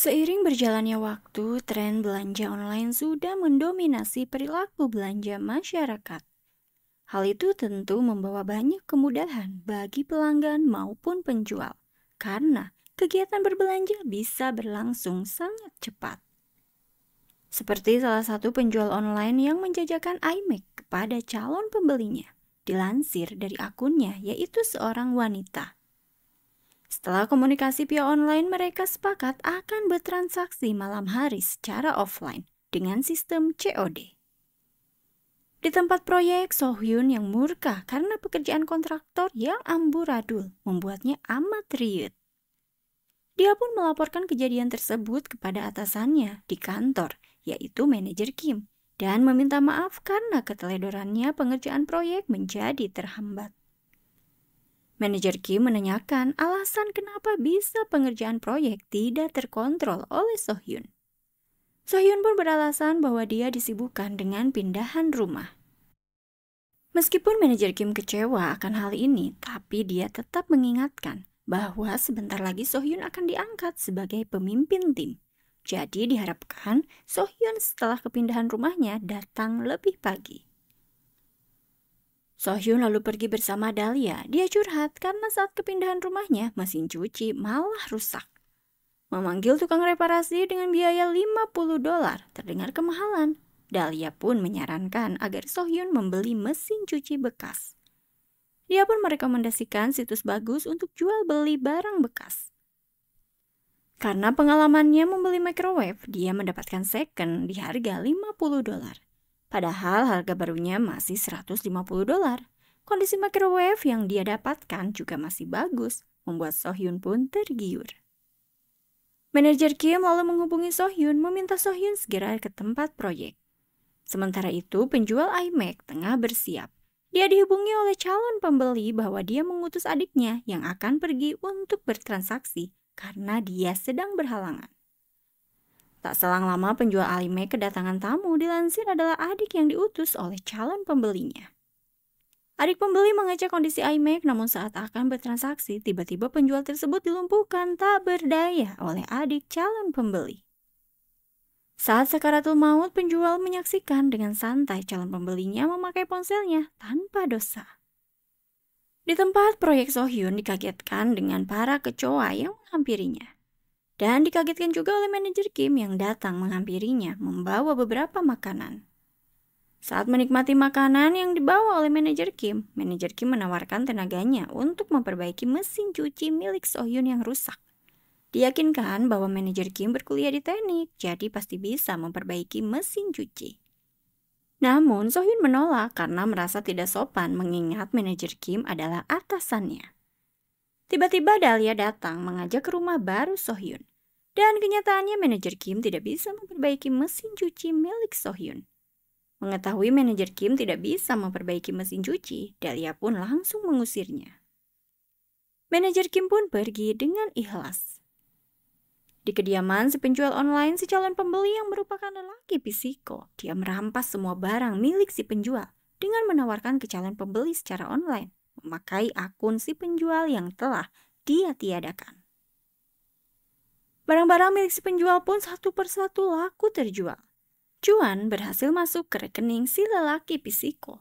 Seiring berjalannya waktu, tren belanja online sudah mendominasi perilaku belanja masyarakat. Hal itu tentu membawa banyak kemudahan bagi pelanggan maupun penjual, karena kegiatan berbelanja bisa berlangsung sangat cepat. Seperti salah satu penjual online yang menjajakan iMac kepada calon pembelinya, dilansir dari akunnya yaitu seorang wanita. Setelah komunikasi via online, mereka sepakat akan bertransaksi malam hari secara offline dengan sistem COD. Di tempat proyek, Sohyun yang murka karena pekerjaan kontraktor yang amburadul membuatnya amat riut. Dia pun melaporkan kejadian tersebut kepada atasannya di kantor, yaitu manajer Kim, dan meminta maaf karena keteledorannya pengerjaan proyek menjadi terhambat. Manajer Kim menanyakan alasan kenapa bisa pengerjaan proyek tidak terkontrol oleh Sohyun. Sohyun pun beralasan bahwa dia disibukkan dengan pindahan rumah. Meskipun manajer Kim kecewa akan hal ini, tapi dia tetap mengingatkan bahwa sebentar lagi Sohyun akan diangkat sebagai pemimpin tim. Jadi diharapkan Sohyun setelah kepindahan rumahnya datang lebih pagi. Sohyun lalu pergi bersama Dahlia. Dia curhat karena saat kepindahan rumahnya, mesin cuci malah rusak. Memanggil tukang reparasi dengan biaya $50 terdengar kemahalan. Dahlia pun menyarankan agar Sohyun membeli mesin cuci bekas. Dia pun merekomendasikan situs bagus untuk jual beli barang bekas. Karena pengalamannya membeli microwave, dia mendapatkan second di harga $50. Padahal harga barunya masih $150. Kondisi microwave yang dia dapatkan juga masih bagus, membuat Sohyun pun tergiur. Manajer Kim lalu menghubungi Sohyun meminta Sohyun segera ke tempat proyek. Sementara itu, penjual iMac tengah bersiap. Dia dihubungi oleh calon pembeli bahwa dia mengutus adiknya yang akan pergi untuk bertransaksi karena dia sedang berhalangan. Tak selang lama penjual iMac kedatangan tamu, dilansir adalah adik yang diutus oleh calon pembelinya. Adik pembeli mengecek kondisi iMac, namun saat akan bertransaksi, tiba-tiba penjual tersebut dilumpuhkan tak berdaya oleh adik calon pembeli. Saat sakaratul maut, penjual menyaksikan dengan santai calon pembelinya memakai ponselnya tanpa dosa. Di tempat proyek, Sohyun dikagetkan dengan para kecoa yang menghampirinya. Dan dikagetkan juga oleh manajer Kim yang datang menghampirinya membawa beberapa makanan. Saat menikmati makanan yang dibawa oleh manajer Kim menawarkan tenaganya untuk memperbaiki mesin cuci milik Sohyun yang rusak. Diyakinkan bahwa manajer Kim berkuliah di teknik, jadi pasti bisa memperbaiki mesin cuci. Namun Sohyun menolak karena merasa tidak sopan mengingat manajer Kim adalah atasannya. Tiba-tiba Dahlia datang mengajak ke rumah baru Sohyun. Dan kenyataannya manajer Kim tidak bisa memperbaiki mesin cuci milik Sohyun. Mengetahui manajer Kim tidak bisa memperbaiki mesin cuci, Dahlia pun langsung mengusirnya. Manajer Kim pun pergi dengan ikhlas. Di kediaman si penjual online, si calon pembeli yang merupakan lelaki psiko, dia merampas semua barang milik si penjual dengan menawarkan ke calon pembeli secara online, memakai akun si penjual yang telah dia tiadakan. Barang-barang milik si penjual pun satu persatu laku terjual. Cuan berhasil masuk ke rekening si lelaki psiko.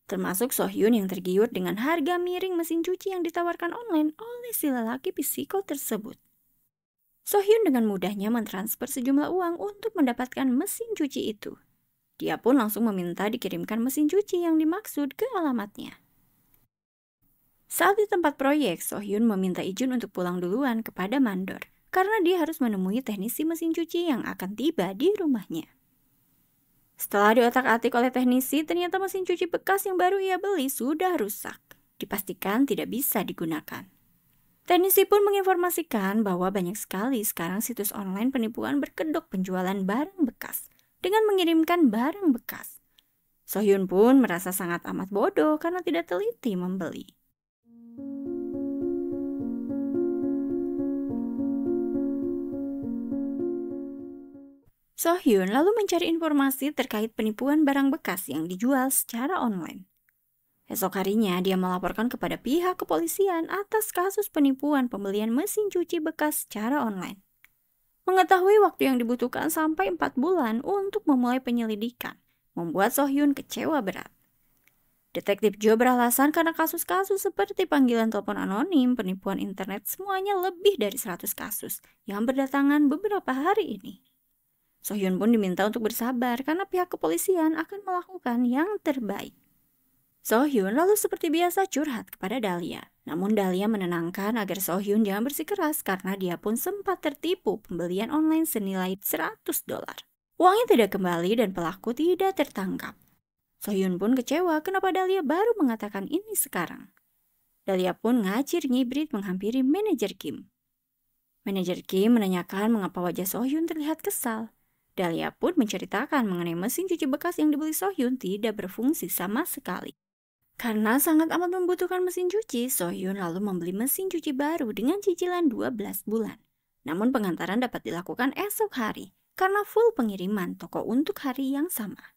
Termasuk Sohyun yang tergiur dengan harga miring mesin cuci yang ditawarkan online oleh si lelaki psiko tersebut. Sohyun dengan mudahnya mentransfer sejumlah uang untuk mendapatkan mesin cuci itu. Dia pun langsung meminta dikirimkan mesin cuci yang dimaksud ke alamatnya. Saat di tempat proyek, Sohyun meminta izin untuk pulang duluan kepada mandor karena dia harus menemui teknisi mesin cuci yang akan tiba di rumahnya. Setelah diotak-atik oleh teknisi, ternyata mesin cuci bekas yang baru ia beli sudah rusak. Dipastikan tidak bisa digunakan. Teknisi pun menginformasikan bahwa banyak sekali sekarang situs online penipuan berkedok penjualan barang bekas dengan mengirimkan barang bekas. Sohyun pun merasa sangat amat bodoh karena tidak teliti membeli. Sohyun lalu mencari informasi terkait penipuan barang bekas yang dijual secara online. Esok harinya, dia melaporkan kepada pihak kepolisian atas kasus penipuan pembelian mesin cuci bekas secara online. Mengetahui waktu yang dibutuhkan sampai 4 bulan untuk memulai penyelidikan, membuat Sohyun kecewa berat. Detektif Joe beralasan karena kasus-kasus seperti panggilan telepon anonim, penipuan internet, semuanya lebih dari 100 kasus yang berdatangan beberapa hari ini. Sohyun pun diminta untuk bersabar karena pihak kepolisian akan melakukan yang terbaik. Sohyun lalu seperti biasa curhat kepada Dahlia. Namun Dahlia menenangkan agar Sohyun jangan bersikeras karena dia pun sempat tertipu pembelian online senilai $100. Uangnya tidak kembali dan pelaku tidak tertangkap. Sohyun pun kecewa kenapa Dahlia baru mengatakan ini sekarang. Dahlia pun ngacir ngibrit menghampiri manajer Kim. Manajer Kim menanyakan mengapa wajah Sohyun terlihat kesal. Dahlia pun menceritakan mengenai mesin cuci bekas yang dibeli Sohyun tidak berfungsi sama sekali. Karena sangat amat membutuhkan mesin cuci, Sohyun lalu membeli mesin cuci baru dengan cicilan 12 bulan. Namun pengantaran dapat dilakukan esok hari karena full pengiriman toko untuk hari yang sama.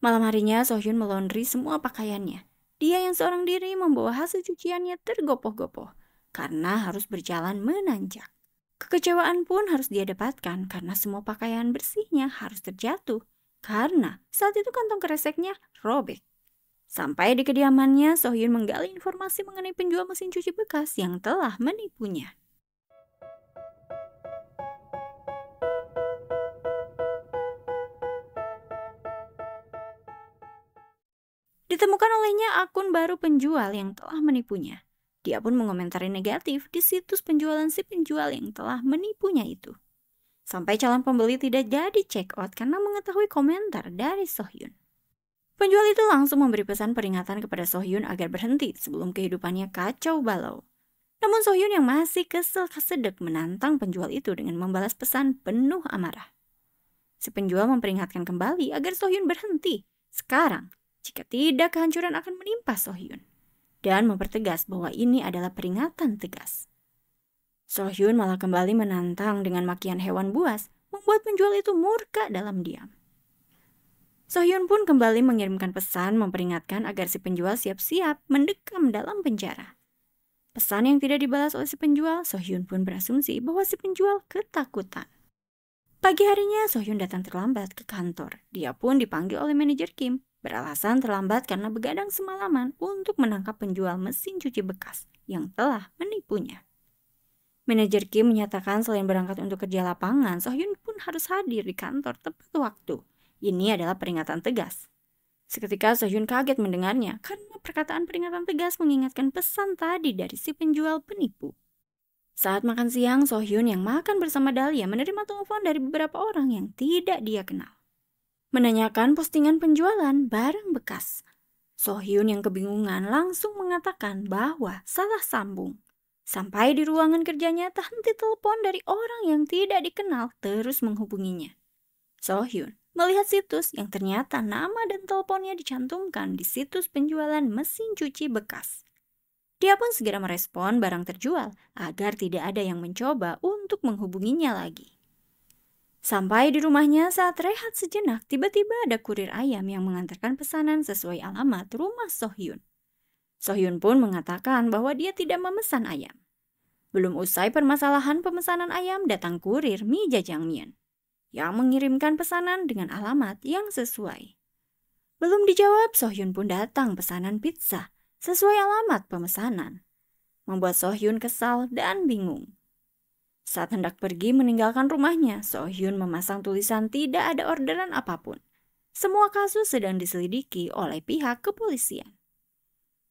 Malam harinya Sohyun melondri semua pakaiannya. Dia yang seorang diri membawa hasil cuciannya tergopoh-gopoh karena harus berjalan menanjak. Kekecewaan pun harus dia dapatkan karena semua pakaian bersihnya harus terjatuh karena saat itu kantong kreseknya robek. Sampai di kediamannya, Sohyun menggali informasi mengenai penjual mesin cuci bekas yang telah menipunya. Ditemukan olehnya akun baru penjual yang telah menipunya. Dia pun mengomentari negatif di situs penjualan si penjual yang telah menipunya itu. Sampai calon pembeli tidak jadi check out karena mengetahui komentar dari Sohyun. Penjual itu langsung memberi pesan peringatan kepada Sohyun agar berhenti sebelum kehidupannya kacau balau. Namun Sohyun yang masih kesel kesedek menantang penjual itu dengan membalas pesan penuh amarah. Si penjual memperingatkan kembali agar Sohyun berhenti sekarang jika tidak kehancuran akan menimpa Sohyun. Dan mempertegas bahwa ini adalah peringatan tegas. Sohyun malah kembali menantang dengan makian hewan buas, membuat penjual itu murka dalam diam. Sohyun pun kembali mengirimkan pesan memperingatkan agar si penjual siap-siap mendekam dalam penjara. Pesan yang tidak dibalas oleh si penjual, Sohyun pun berasumsi bahwa si penjual ketakutan. Pagi harinya Sohyun datang terlambat ke kantor. Dia pun dipanggil oleh manajer Kim, beralasan terlambat karena begadang semalaman untuk menangkap penjual mesin cuci bekas yang telah menipunya. Manajer Kim menyatakan selain berangkat untuk kerja lapangan, Sohyun pun harus hadir di kantor tepat waktu. Ini adalah peringatan tegas. Seketika Sohyun kaget mendengarnya karena perkataan peringatan tegas mengingatkan pesan tadi dari si penjual penipu. Saat makan siang, Sohyun yang makan bersama Dahlia menerima telepon dari beberapa orang yang tidak dia kenal. Menanyakan postingan penjualan barang bekas. Sohyun yang kebingungan langsung mengatakan bahwa salah sambung. Sampai di ruangan kerjanya tak henti telepon dari orang yang tidak dikenal terus menghubunginya. Sohyun melihat situs yang ternyata nama dan teleponnya dicantumkan di situs penjualan mesin cuci bekas. Dia pun segera merespon barang terjual agar tidak ada yang mencoba untuk menghubunginya lagi. Sampai di rumahnya saat rehat sejenak, tiba-tiba ada kurir ayam yang mengantarkan pesanan sesuai alamat rumah Sohyun. Sohyun pun mengatakan bahwa dia tidak memesan ayam. Belum usai permasalahan pemesanan ayam, datang kurir Mi Jajangmyeon yang mengirimkan pesanan dengan alamat yang sesuai. Belum dijawab, Sohyun pun datang pesanan pizza sesuai alamat pemesanan. Membuat Sohyun kesal dan bingung. Saat hendak pergi meninggalkan rumahnya, Sohyun memasang tulisan tidak ada orderan apapun. Semua kasus sedang diselidiki oleh pihak kepolisian.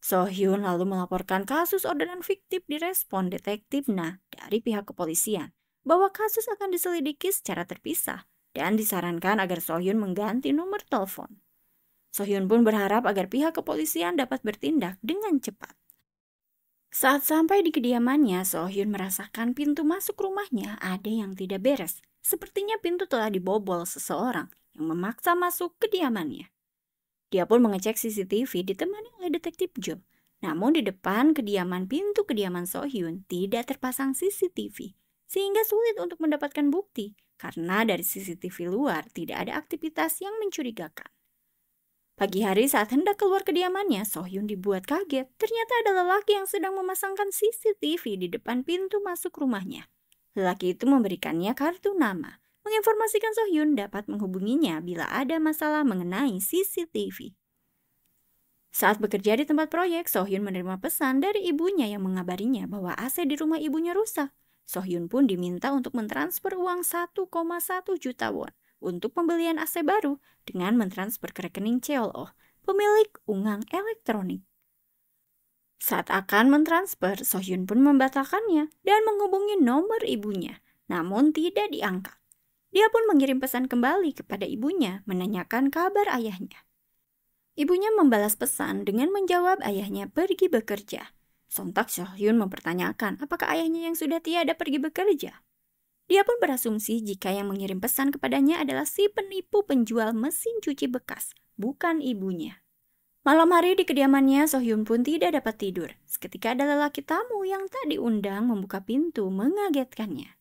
Sohyun lalu melaporkan kasus orderan fiktif di respon detektif Na dari pihak kepolisian, bahwa kasus akan diselidiki secara terpisah dan disarankan agar Sohyun mengganti nomor telepon. Sohyun pun berharap agar pihak kepolisian dapat bertindak dengan cepat. Saat sampai di kediamannya, Sohyun merasakan pintu masuk rumahnya ada yang tidak beres. Sepertinya pintu telah dibobol seseorang yang memaksa masuk kediamannya. Dia pun mengecek CCTV ditemani oleh detektif Joe. Namun di depan pintu kediaman Sohyun tidak terpasang CCTV. Sehingga sulit untuk mendapatkan bukti karena dari CCTV luar tidak ada aktivitas yang mencurigakan. Pagi hari saat hendak keluar kediamannya, Sohyun dibuat kaget. Ternyata ada lelaki yang sedang memasangkan CCTV di depan pintu masuk rumahnya. Lelaki itu memberikannya kartu nama, menginformasikan Sohyun dapat menghubunginya bila ada masalah mengenai CCTV. Saat bekerja di tempat proyek, Sohyun menerima pesan dari ibunya yang mengabarinya bahwa AC di rumah ibunya rusak. Sohyun pun diminta untuk mentransfer uang 1,1 juta won untuk pembelian AC baru dengan mentransfer ke rekening Cheol-oh, pemilik ungang elektronik. Saat akan mentransfer, Sohyun pun membatalkannya dan menghubungi nomor ibunya, namun tidak diangkat. Dia pun mengirim pesan kembali kepada ibunya menanyakan kabar ayahnya. Ibunya membalas pesan dengan menjawab ayahnya pergi bekerja. Sontak Sohyun mempertanyakan apakah ayahnya yang sudah tiada pergi bekerja. Dia pun berasumsi jika yang mengirim pesan kepadanya adalah si penipu penjual mesin cuci bekas, bukan ibunya. Malam hari di kediamannya, Sohyun pun tidak dapat tidur. Seketika ada lelaki tamu yang tak diundang membuka pintu mengagetkannya.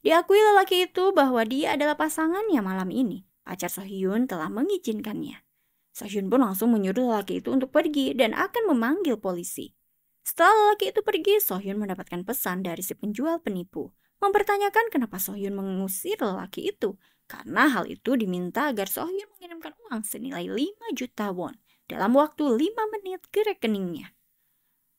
Diakui lelaki itu bahwa dia adalah pasangannya malam ini. Pacar Sohyun telah mengizinkannya. Sohyun pun langsung menyuruh lelaki itu untuk pergi dan akan memanggil polisi. Setelah lelaki itu pergi, Sohyun mendapatkan pesan dari si penjual penipu, mempertanyakan kenapa Sohyun mengusir lelaki itu. Karena hal itu diminta agar Sohyun mengirimkan uang senilai 5 juta won dalam waktu 5 menit ke rekeningnya.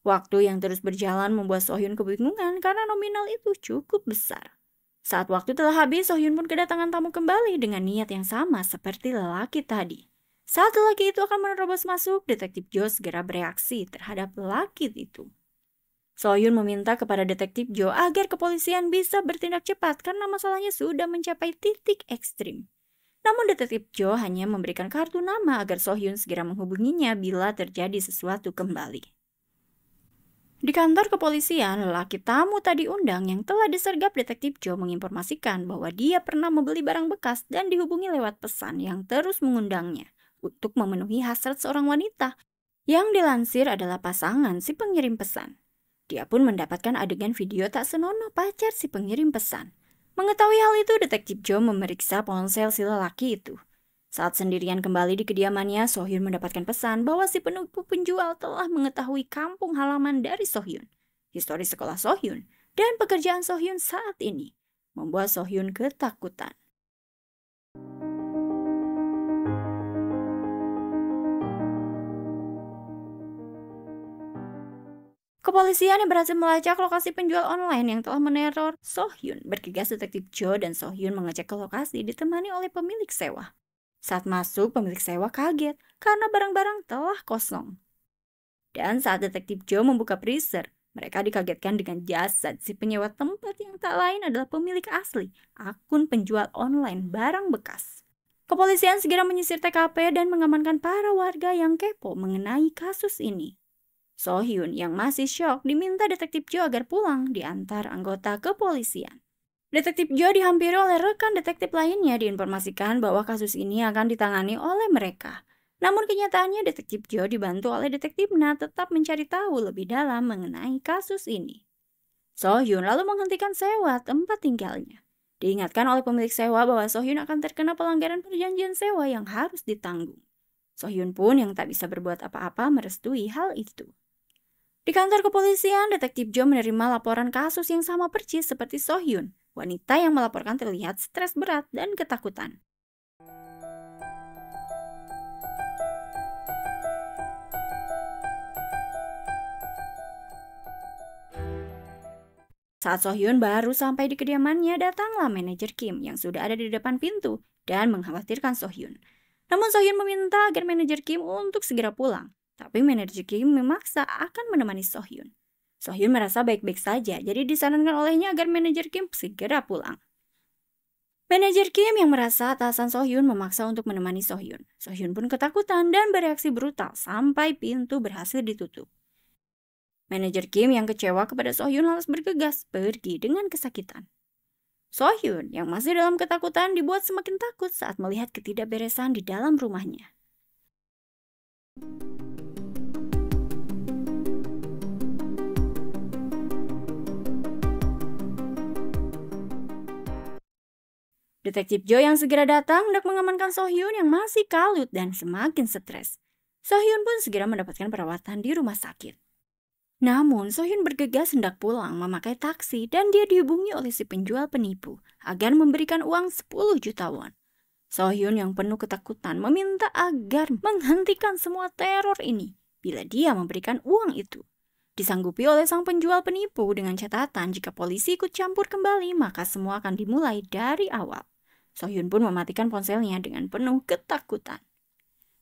Waktu yang terus berjalan membuat Sohyun kebingungan karena nominal itu cukup besar. Saat waktu telah habis, Sohyun pun kedatangan tamu kembali dengan niat yang sama seperti lelaki tadi. Saat lelaki itu akan menerobos masuk, Detektif Jo segera bereaksi terhadap lelaki itu. Sohyun meminta kepada Detektif Jo agar kepolisian bisa bertindak cepat karena masalahnya sudah mencapai titik ekstrim. Namun Detektif Jo hanya memberikan kartu nama agar Sohyun segera menghubunginya bila terjadi sesuatu kembali. Di kantor kepolisian, lelaki tamu tadi undang yang telah disergap Detektif Jo menginformasikan bahwa dia pernah membeli barang bekas dan dihubungi lewat pesan yang terus mengundangnya untuk memenuhi hasrat seorang wanita yang dilansir adalah pasangan si pengirim pesan. Dia pun mendapatkan adegan video tak senonoh pacar si pengirim pesan. Mengetahui hal itu, Detektif Jo memeriksa ponsel si lelaki itu. Saat sendirian kembali di kediamannya, Sohyun mendapatkan pesan bahwa si penipu penjual telah mengetahui kampung halaman dari Sohyun, histori sekolah Sohyun, dan pekerjaan Sohyun saat ini, membuat Sohyun ketakutan. Kepolisian yang berhasil melacak lokasi penjual online yang telah meneror Sohyun. Bergegas Detektif Jo dan Sohyun mengecek ke lokasi ditemani oleh pemilik sewa. Saat masuk, pemilik sewa kaget karena barang-barang telah kosong. Dan saat Detektif Jo membuka freezer, mereka dikagetkan dengan jasad si penyewa tempat yang tak lain adalah pemilik asli, akun penjual online barang bekas. Kepolisian segera menyisir TKP dan mengamankan para warga yang kepo mengenai kasus ini. Sohyun yang masih syok diminta Detektif Jo agar pulang diantar anggota kepolisian. Detektif Jo dihampiri oleh rekan detektif lainnya diinformasikan bahwa kasus ini akan ditangani oleh mereka. Namun kenyataannya Detektif Jo dibantu oleh Detektif Na tetap mencari tahu lebih dalam mengenai kasus ini. Sohyun lalu menghentikan sewa tempat tinggalnya. Diingatkan oleh pemilik sewa bahwa Sohyun akan terkena pelanggaran perjanjian sewa yang harus ditanggung. Sohyun pun yang tak bisa berbuat apa-apa merestui hal itu. Di kantor kepolisian, Detektif Jo menerima laporan kasus yang sama persis seperti Sohyun. Wanita yang melaporkan terlihat stres berat dan ketakutan. Saat Sohyun baru sampai di kediamannya, datanglah manajer Kim yang sudah ada di depan pintu dan mengkhawatirkan Sohyun. Namun Sohyun meminta agar manajer Kim untuk segera pulang. Tapi manajer Kim memaksa akan menemani Sohyun. Sohyun merasa baik-baik saja, jadi disarankan olehnya agar manajer Kim segera pulang. Manajer Kim yang merasa atasan Sohyun memaksa untuk menemani Sohyun. Sohyun pun ketakutan dan bereaksi brutal sampai pintu berhasil ditutup. Manajer Kim yang kecewa kepada Sohyun lantas bergegas pergi dengan kesakitan. Sohyun yang masih dalam ketakutan dibuat semakin takut saat melihat ketidakberesan di dalam rumahnya. Detektif Jo yang segera datang hendak mengamankan Sohyun yang masih kalut dan semakin stres. Sohyun pun segera mendapatkan perawatan di rumah sakit. Namun, Sohyun bergegas hendak pulang memakai taksi dan dia dihubungi oleh si penjual penipu agar memberikan uang 10 juta won. Sohyun yang penuh ketakutan meminta agar menghentikan semua teror ini bila dia memberikan uang itu. Disanggupi oleh sang penjual penipu dengan catatan jika polisi ikut campur kembali maka semua akan dimulai dari awal. Sohyun pun mematikan ponselnya dengan penuh ketakutan.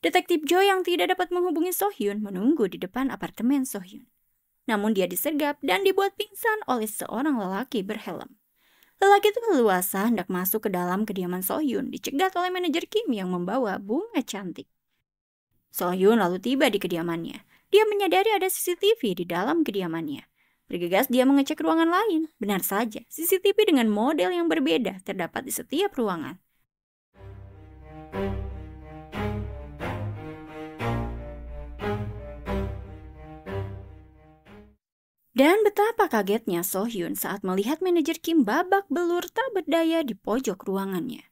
Detektif Jo yang tidak dapat menghubungi Sohyun menunggu di depan apartemen Sohyun. Namun dia disergap dan dibuat pingsan oleh seorang lelaki berhelm. Lelaki itu leluasa hendak masuk ke dalam kediaman Sohyun, dicegat oleh manajer Kim yang membawa bunga cantik. Sohyun lalu tiba di kediamannya. Dia menyadari ada CCTV di dalam kediamannya. Bergegas dia mengecek ruangan lain. Benar saja, CCTV dengan model yang berbeda terdapat di setiap ruangan. Dan betapa kagetnya Sohyun saat melihat manajer Kim babak belur tak berdaya di pojok ruangannya.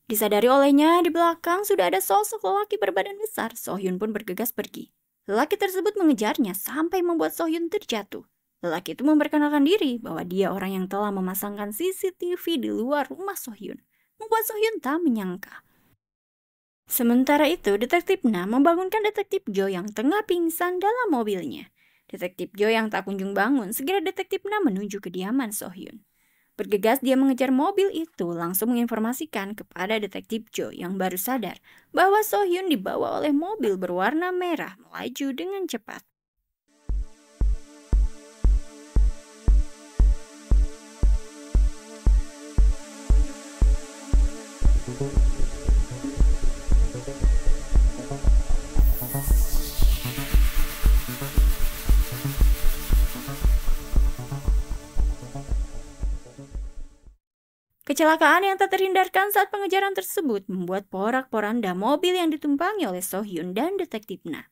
Disadari olehnya, di belakang sudah ada sosok lelaki berbadan besar. Sohyun pun bergegas pergi. Lelaki tersebut mengejarnya sampai membuat Sohyun terjatuh. Lelaki itu memperkenalkan diri bahwa dia orang yang telah memasangkan CCTV di luar rumah Sohyun. Membuat Sohyun tak menyangka. Sementara itu, Detektif Na membangunkan Detektif Jo yang tengah pingsan dalam mobilnya. Detektif Jo yang tak kunjung bangun, segera Detektif Na menuju kediaman Sohyun. Bergegas dia mengejar mobil itu langsung menginformasikan kepada Detektif Jo yang baru sadar bahwa Sohyun dibawa oleh mobil berwarna merah melaju dengan cepat. Kecelakaan yang tak terhindarkan saat pengejaran tersebut membuat porak-poranda mobil yang ditumpangi oleh Sohyun dan Detektif Na.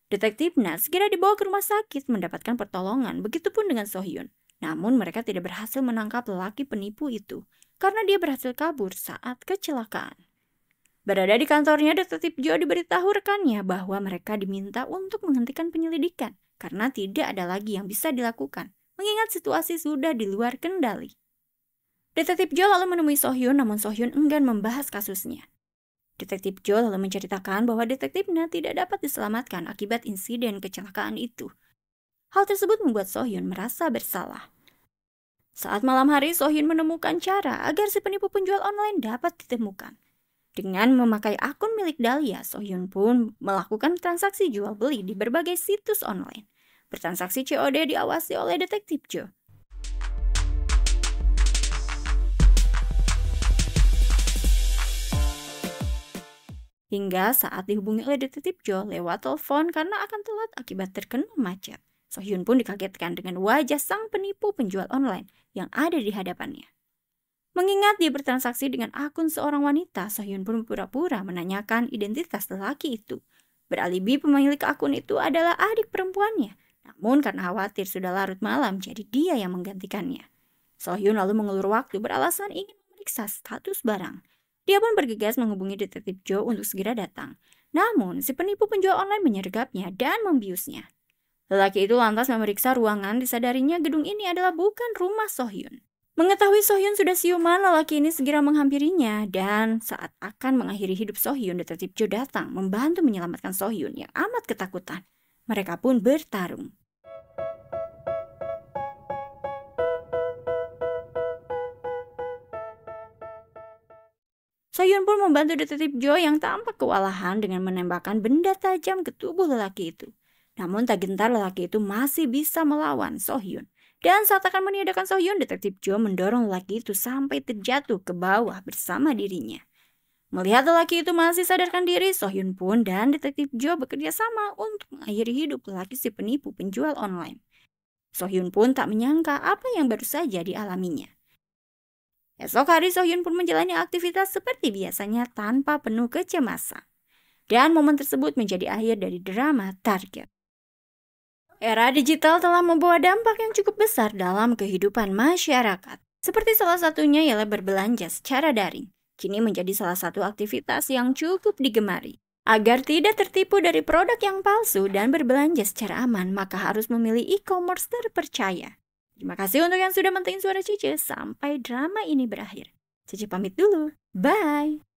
Detektif Na segera dibawa ke rumah sakit mendapatkan pertolongan, begitupun dengan Sohyun. Namun mereka tidak berhasil menangkap lelaki penipu itu karena dia berhasil kabur saat kecelakaan. Berada di kantornya, Detektif Jo diberitahu rekannya bahwa mereka diminta untuk menghentikan penyelidikan karena tidak ada lagi yang bisa dilakukan, mengingat situasi sudah di luar kendali. Detektif Jo lalu menemui Sohyun, namun Sohyun enggan membahas kasusnya. Detektif Jo lalu menceritakan bahwa Detektif Na tidak dapat diselamatkan akibat insiden kecelakaan itu. Hal tersebut membuat Sohyun merasa bersalah. Saat malam hari, Sohyun menemukan cara agar si penipu penjual online dapat ditemukan. Dengan memakai akun milik Dahlia, Sohyun pun melakukan transaksi jual beli di berbagai situs online. Bertransaksi COD diawasi oleh Detektif Jo. Hingga saat dihubungi oleh Detektif Jo lewat telepon karena akan telat akibat terkena macet. Sohyun pun dikagetkan dengan wajah sang penipu penjual online yang ada di hadapannya. Mengingat dia bertransaksi dengan akun seorang wanita, Sohyun pun pura-pura menanyakan identitas lelaki itu. Beralibi pemilik akun itu adalah adik perempuannya. Namun karena khawatir sudah larut malam, jadi dia yang menggantikannya. Sohyun lalu mengulur waktu beralasan ingin memeriksa status barang. Dia pun bergegas menghubungi Detektif Jo untuk segera datang. Namun, si penipu penjual online menyergapnya dan membiusnya. Lelaki itu lantas memeriksa ruangan, disadarinya gedung ini adalah bukan rumah Sohyun. Mengetahui Sohyun sudah siuman, lelaki ini segera menghampirinya. Dan saat akan mengakhiri hidup Sohyun, Detektif Jo datang membantu menyelamatkan Sohyun yang amat ketakutan. Mereka pun bertarung. Sohyun pun membantu Detektif Jo yang tampak kewalahan dengan menembakkan benda tajam ke tubuh lelaki itu. Namun tak gentar lelaki itu masih bisa melawan Sohyun. Dan saat akan meniadakan Sohyun, Detektif Jo mendorong lelaki itu sampai terjatuh ke bawah bersama dirinya. Melihat lelaki itu masih sadarkan diri, Sohyun pun dan Detektif Jo bekerja sama untuk mengakhiri hidup lelaki si penipu penjual online. Sohyun pun tak menyangka apa yang baru saja dialaminya. Esok hari Sohyun pun menjalani aktivitas seperti biasanya tanpa penuh kecemasan. Dan momen tersebut menjadi akhir dari drama Target. Era digital telah membawa dampak yang cukup besar dalam kehidupan masyarakat. Seperti salah satunya ialah berbelanja secara daring. Kini menjadi salah satu aktivitas yang cukup digemari. Agar tidak tertipu dari produk yang palsu dan berbelanja secara aman, maka harus memilih e-commerce terpercaya. Terima kasih untuk yang sudah menting suara Cici sampai drama ini berakhir. Cici pamit dulu. Bye!